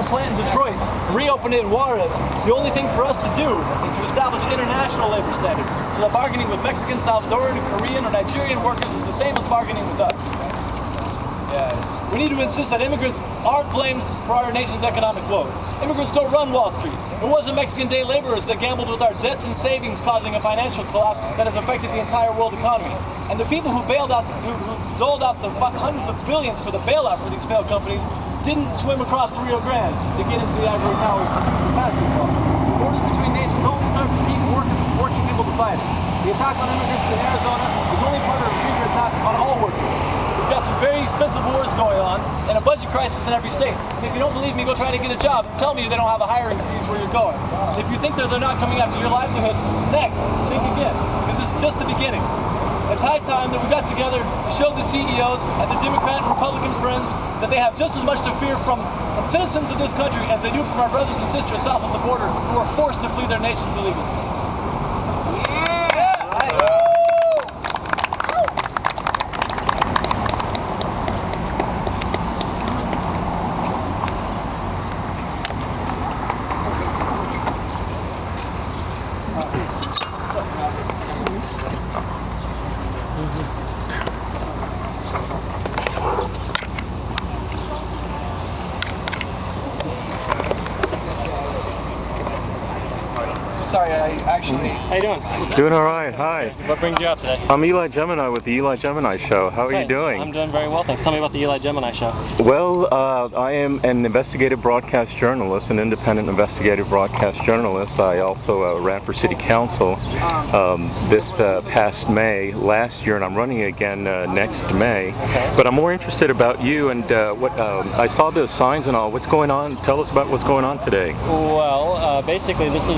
a plant in Detroit, reopen it in Juarez. The only thing for us to do is to establish international labor standards, so that bargaining with Mexican, Salvadoran, Korean, or Nigerian workers is the same as bargaining with us. We need to insist that immigrants aren't blamed for our nation's economic woes. Immigrants don't run Wall Street. It wasn't Mexican day laborers that gambled with our debts and savings, causing a financial collapse that has affected the entire world economy. And the people who doled out the hundreds of billions for the bailout for these failed companies didn't swim across the Rio Grande to get into the ivory towers to pass these laws. The borders between nations only serve to keep working people divided. The attack on immigrants in Arizona is only part of a bigger attack on all workers. We've got some very expensive wars going on and a budget crisis in every state. And if you don't believe me, go try to get a job and tell me they don't have a hiring freeze where you're going. And if you think they're not coming after your livelihood, next, think again, because this is just the beginning. It's high time that we got together to show the CEOs and their Democrat and Republican friends that they have just as much to fear from citizens of this country as they do from our brothers and sisters south of the border who are forced to flee their nations illegally. Sorry, how you doing? Doing all right, hi. What brings you out today? I'm ELI Gemini with the ELI Gemini Show. How are you doing? I'm doing very well, thanks. Tell me about the ELI Gemini Show. Well, I am an investigative broadcast journalist, an independent investigative broadcast journalist. I also ran for city council this past May, last year, and I'm running again next May. Okay. But I'm more interested about you and what I saw the signs and all. What's going on? Tell us about what's going on today. Well, basically, this is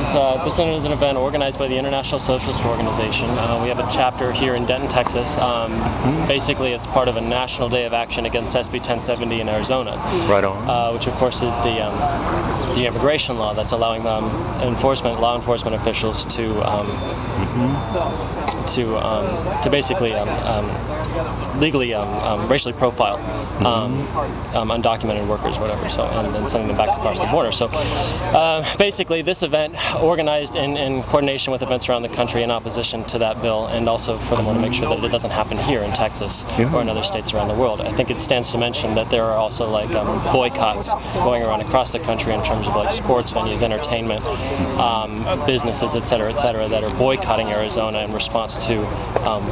an event organized by the International Socialist Organization. We have a chapter here in Denton, Texas. Basically, it's part of a national day of action against SB 1070 in Arizona. Right on. Which, of course, is the immigration law that's allowing law enforcement officials to basically legally racially profile undocumented workers, whatever. So and then sending them back across the border. So basically, this event organized in coordination with events around the country in opposition to that bill, and also furthermore to make sure that it doesn't happen here in Texas or in other states around the world. I think it stands to mention that there are also like boycotts going around across the country in terms of like sports venues, entertainment, businesses, etc., that are boycotting Arizona in response to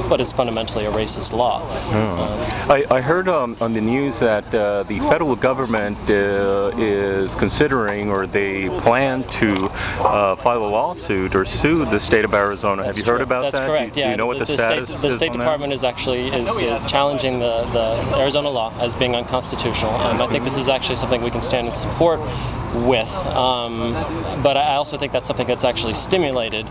what is fundamentally a racist law. I heard on the news that the federal government is considering, or they plan to file a lawsuit or sue the state of Arizona. Have you heard about that? That's correct. Do you know what the status is? The State Department is actually challenging the Arizona law as being unconstitutional. I think this is actually something we can stand in support with, but I also think that's something that's actually stimulated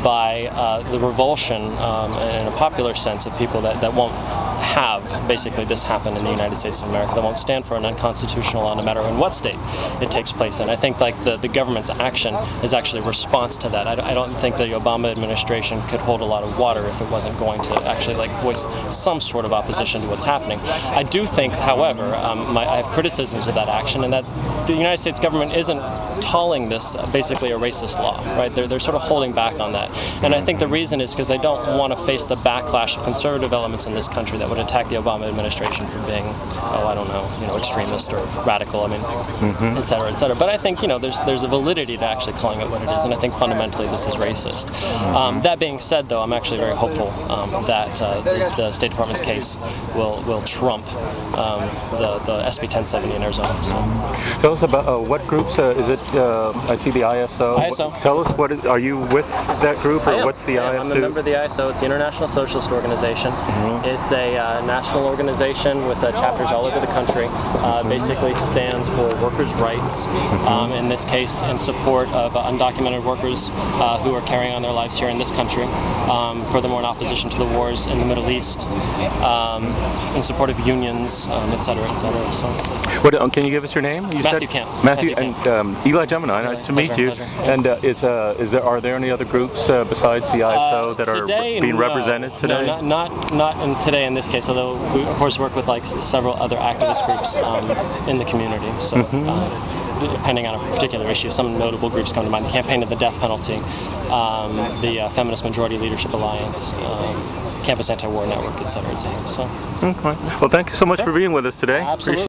by the revulsion in a popular sense of people that won't have basically this happen in the United States of America, that won't stand for an unconstitutional law no matter in what state it takes place in. I think like the government's action is actually a response to that. I don't think the Obama administration could hold a lot of water if it wasn't going to actually like voice some sort of opposition to what's happening. I do think, however, I have criticisms of that action, and that the United States government isn't calling this basically a racist law, right? They're sort of holding back on that. And I think the reason is because they don't want to face the backlash of conservative elements in this country that would attack the Obama administration for being, extremist or radical, et cetera, et cetera. But I think, there's a validity to actually calling it what it is, and I think fundamentally this is racist. That being said, though, I'm actually very hopeful that the State Department's case will trump the SB 1070 in Arizona. So. Tell us about what groups, is it, I see the ISO. ISO. Tell us, are you with that group, or what's the ISO? I'm a member of the ISO. It's the International Socialist Organization. It's a national organization with chapters all over the country. Basically stands for workers' rights, in this case in support of undocumented workers who are carrying on their lives here in this country. Furthermore, in opposition to the wars in the Middle East, in support of unions, et cetera, et cetera. So. Can you give us your name? Matthew Kemp. Matthew and ELI Gemini. Nice to meet you. Pleasure. And are there any other groups besides the ISO that are being represented today? No, not today in this case. Although we of course work with like several other activist groups in the community. So. depending on a particular issue. Some notable groups come to mind: the Campaign of the Death Penalty, the Feminist Majority Leadership Alliance, Campus Anti-War Network, etc., etc. So. Okay. Well, thank you so much for being with us today. Absolutely.